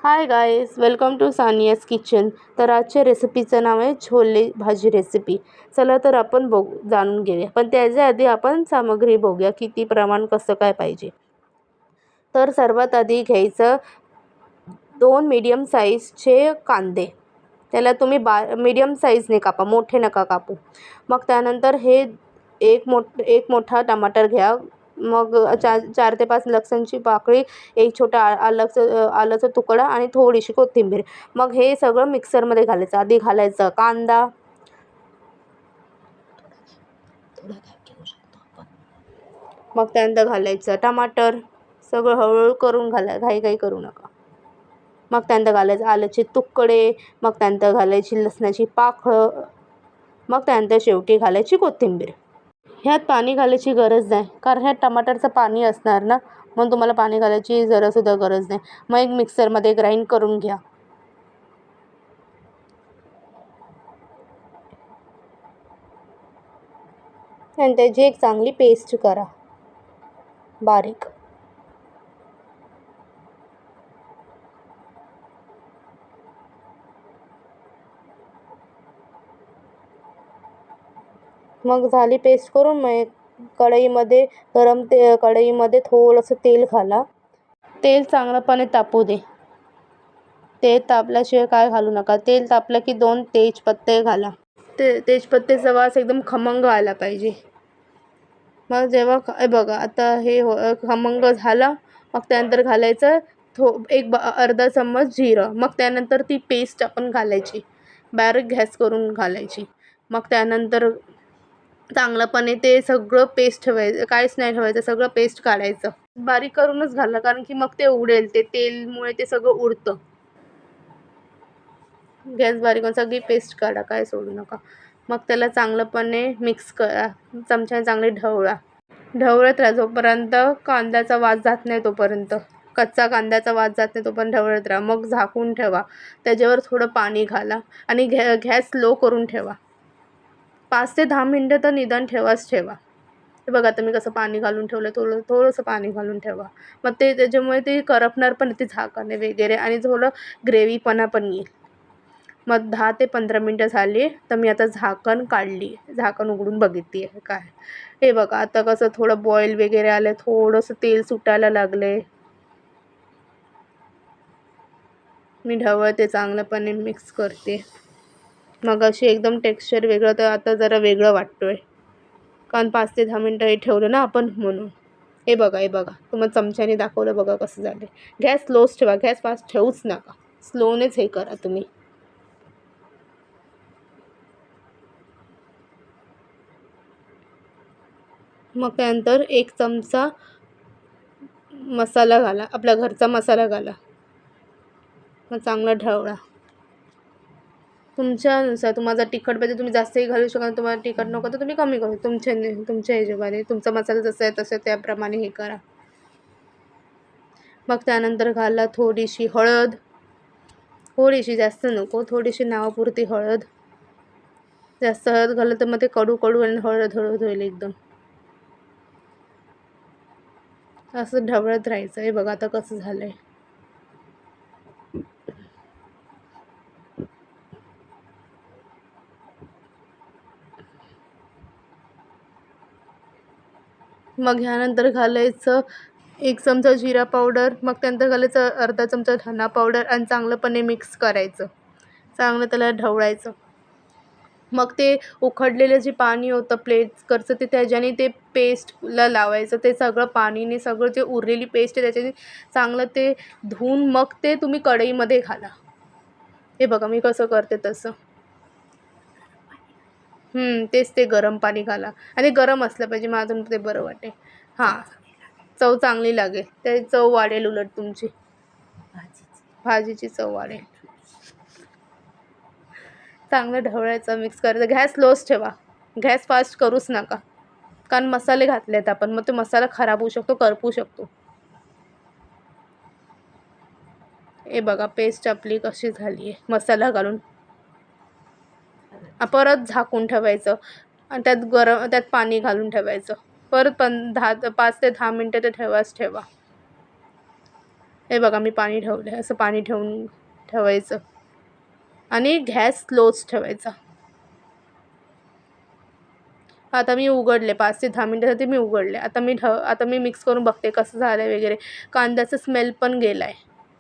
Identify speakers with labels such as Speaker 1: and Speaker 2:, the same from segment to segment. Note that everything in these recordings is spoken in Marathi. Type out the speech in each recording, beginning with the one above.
Speaker 1: High guys, welcome to Saniya's kitchen. तर आजच्या रेसिपीचं नाव आहे छोले भाजी रेसिपी. चला तर आपण जाणून घेऊया. पण त्याच्या आधी आपण सामग्री बघूया, किती प्रमाण कसं काय पाहिजे. तर सर्वात आधी घ्यायचं 2 मीडियम साईजचे कांदे. त्याला तुम्ही मीडियम साईजने कापा, मोठे नका कापू. मग त्यानंतर हे एक मोठा टमाटर घ्या. मग 4 ते 5 लसणाची पाकळी, एक छोटा आल्याचा तुकडा आणि थोडीशी कोथिंबीर. मग हे सगळं मिक्सरमध्ये घालायचं. आधी घालायचं कांदा, मग त्यानंतर घालायचं टमाटर. सगळं हळूहळू करून घाई करू नका. मग त्यानंतर घालायचं आल्याचे तुकडे, मग त्यानंतर घालायची लसणाची पाकळं, मग त्यानंतर शेवटी घालायची कोथिंबीर. ह्यात पाणी घालायची गरज नाही, कारण ह्यात टमाटरचं पाणी असणार ना, म्हणून तुम्हाला पाणी घालायची जरासुद्धा गरज नाही. मग एक मिक्सरमध्ये ग्राइंड करून घ्या. आणि त्याची एक चांगली पेस्ट करा, बारीक. मग झाली पेस्ट करून, मग कढईमध्ये थोडंसं तेल घाला. तेल चांगल्यापणे तापू दे. तेल तापल्याशिवाय काय घालू नका. तेल तापलं की 2 तेजपत्ते घाला. तेजपत्तेचा वास एकदम खमंग आला पाहिजे. मग जेव्हा बघा आता हे खमंग झाला, मग त्यानंतर घालायचं अर्धा चम्मच जिरं. मग त्यानंतर ती पेस्ट आपण घालायची, बारीक गॅस करून घालायची. मग त्यानंतर चांगलंपणे ते सगळं पेस्ट ठेवायचं, काहीच नाही ठेवायचं, सगळं पेस्ट काढायचं. बारीक करूनच घाला, कारण की मग ते उडेल, ते तेलमुळे ते सगळं उडतं. गॅस बारीक करून सगळी पेस्ट काढा, काय सोडू नका. मग त्याला चांगलंपणे मिक्स करा, चमच्याने चांगले ढवळत राहा जोपर्यंत कांद्याचा वास जात नाही तोपर्यंत. कच्चा कांद्याचा वास जात नाही तोपर्यंत ढवळत राहा. मग झाकून ठेवा. त्याच्यावर थोडं पाणी घाला आणि गॅस लो करून ठेवा. 5 ते 10 मिनटं तर निदान ठेवा. हे बघा आता मी कसं पाणी घालून ठेवलं, थोडंसं पाणी घालून ठेवा. मग त्याच्यामुळे ते करपणार पण ते झाकाने वगैरे, आणि थोडं ग्रेव्हीपणा पण येईल. मग 10 ते 15 मिनटं झाली, तर मी आता झाकण उघडून बघितली आहे काय. हे बघा आता कसं थोडं बॉईल वगैरे आलं, थोडंसं तेल सुटायला लागले. मी ढवळते, चांगल्यापणे मिक्स करते. मग अशी एकदम टेक्स्चर वेगळं, तर आता जरा वेगळं वाटतोय, कारण 5 ते 10 मिनटं हे ठेवलं ना आपण, म्हणून. हे बघा तुम्हाला चमच्याने दाखवलं, बघा कसं झालं. गॅस स्लोच ठेवा, गॅस फास्ट ठेवूच नका, स्लोनेच हे करा तुम्ही. मग त्यानंतर 1 चमचा मसाला घाला, आपला घरचा मसाला घाला. मग चांगला ढवळा. तुमच्यानुसार, तुम्हाला तिखट पाहिजे तुम्ही जास्तही घालू शकता, तुम्हाला तिखट नको तर तुम्ही कमी करू, तुमच्या हिशोबाने. तुमचा मसाला जसा आहे तसं त्याप्रमाणे हे करा. मग त्यानंतर घाला थोडीशी हळद, थोडीशी, जास्त नको, थोडीशी नावापुरती हळद. जास्त हळद घालं तर मग ते कडू आणि हळद होईल एकदम. असं ढवळत राहायचं. हे बघा आता कसं झालंय. मग ह्यानंतर घालायचं 1 चमचा जिरा पावडर. मग त्यानंतर घालायचं अर्धा चमचा धना पावडर आणि चांगलंपणे मिक्स करायचं. चांगलं त्याला ढवळायचं. मग ते उकडलेलं जे पाणी होतं प्लेट्सकडचं, ते त्याच्याने ते पेस्टला लावायचं. ते सगळं पाणीने, सगळं जे उरलेली पेस्ट आहे त्याच्याने चांगलं ते धुवून मग ते तुम्ही कढईमध्ये घाला. हे बघा मी कसं करते तसं. तेच, ते गरम पाणी घाला, आणि गरम असलं पाहिजे, मग अजून ते बरं वाटेल. हां, चव चांगली लागेल, ते चव वाढेल, उलट तुमची भाजीची चव वाढेल. चांगलं ढवळायचं, मिक्स करायचं. गॅस स्लोच ठेवा, गॅस फास्ट करूच नका, कारण मसाले घातलेत आपण, मग तो मसाला खराब होऊ शकतो, करपू शकतो. हे बघा पेस्ट आपली कशी झाली आहे मसाला घालून. परत झाकून ठेवायचं आणि त्यात पाणी घालून ठेवायचं. परत 5 ते 10 मिनटं ते ठेवा. हे बघा मी पाणी ठेवलं आहे, असं पाणी ठेवायचं आणि गॅस स्लोच ठेवायचा. आता मी उघडले 5 ते 10 मिनिटासाठी मी उघडले. आता मी मिक्स करून बघते कसं झालं आहे वगैरे. कांद्याचा स्मेल पण गेला आहे.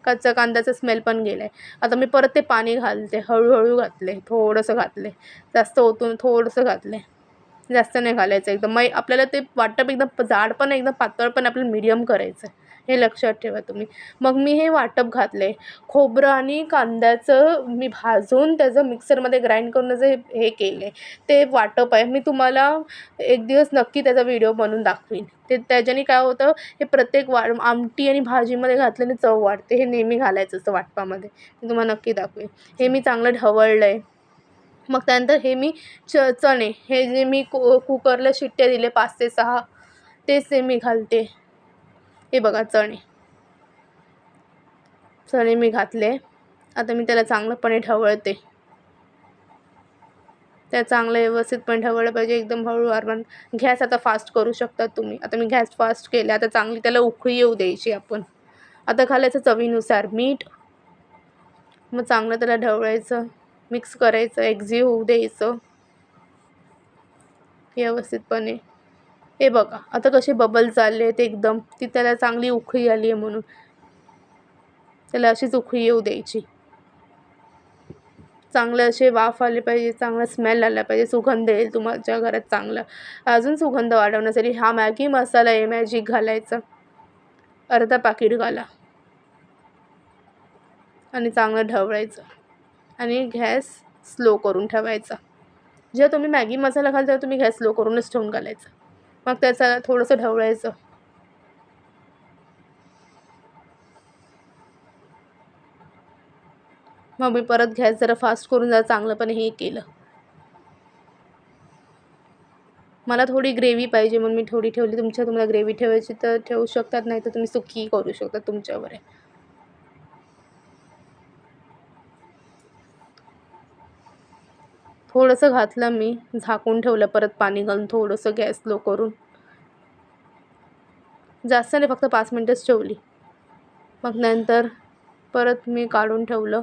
Speaker 1: कच्चा कांद्याचा स्मेल पण गेला आहे. आता मी परत ते पाणी घालते. हळू घातले, थोडंसं घातले. जास्त ओतून थोडंसं घातले. जास्त नाही घालायचं एकदम. मग आपल्याला ते वाटप एकदम जाड पण एकदम पातळ पण आपल्याला मीडियम करायचं आहे. हे लक्षात ठेवा तुम्ही. मग मी हे वाटप घातले. खोबरं आणि कांद्याचं मी भाजून त्याचं मिक्सरमध्ये ग्राइंड करून जे हे केले ते वाटप आहे. मी तुम्हाला एक दिवस नक्की त्याचा व्हिडिओ बनवून दाखवीन. त्याच्याने काय होतं, हे प्रत्येक आमटी आणि भाजीमध्ये घातल्याने चव वाढते. हे नेहमी घालायचं असतं वाटपामध्ये. मी तुम्हाला नक्की दाखवेन. हे मी चांगलं ढवळलं आहे. मग त्यानंतर हे मी चणे हे जे मी कुकरला शिट्ट्या दिले 5 ते 6 तेच ते मी घालते. हे बघा चणे मी घातले. आता मी त्याला चांगलंपणे ढवळते. त्या चांगलं व्यवस्थितपणे ढवळलं पाहिजे. एकदम हळू गॅस आता फास्ट करू शकता तुम्ही. आता मी गॅस फास्ट केला. आता चांगली त्याला उकळी येऊ द्यायची आपण. आता घालायचं चवीनुसार मीठ. मग चांगलं त्याला ढवळायचं, मिक्स करायचं, एकजीव होऊ द्यायचं व्यवस्थितपणे. हे बघा आता कसे बबल्स आले आहेत एकदम. ती त्याला चांगली उकळी आली आहे म्हणून. त्याला अशीच उकळी येऊ द्यायची. चांगले असे वाफ आले पाहिजे, चांगला स्मेल आला पाहिजे, सुगंध येईल तुमच्या घरात चांगला. अजून सुगंध वाढवण्यासाठी हा मॅगी मसाला आहे, मॅजिक घालायचा. अर्धा पाकीट घाला आणि चांगलं ढवळायचं आणि गॅस स्लो करून ठेवायचा. जेव्हा तुम्ही मॅगी मसाला घालता तेव्हा तुम्ही गॅस स्लो करूनच ठेवून घालायचा. मग त्याचं थोडंसं ढवळायचं. मग मी परत गॅस जरा फास्ट करून जरा चांगलंपणे हे केलं. मला थोडी ग्रेव्ही पाहिजे म्हणून मी थोडी ठेवली. तुम्हाला ग्रेव्ही ठेवायची तर ठेवू शकतात, नाही तर तुम्ही सुकी करू शकता, तुमच्यावर आहे. थोडंसं घातलं मी, झाकून ठेवलं परत पाणी घालून थोडंसं गॅस स्लो करून. जास्त नाही, फक्त 5 मिनिटच ठेवली. मग नंतर परत मी काढून ठेवलं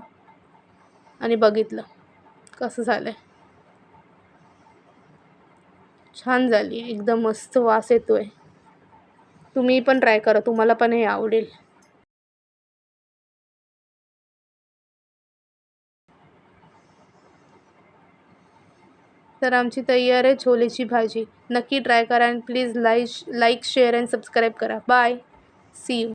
Speaker 1: आणि बघितलं कसं झालं आहे. छान झाली आहे, एकदम मस्त वास येतो आहे. तुम्ही पण ट्राय करा, तुम्हाला पण हे आवडेल. तर आमची तयार आहे छोलेची भाजी. नक्की ट्राय करा आणि please like share and subscribe करा. बाय. See you.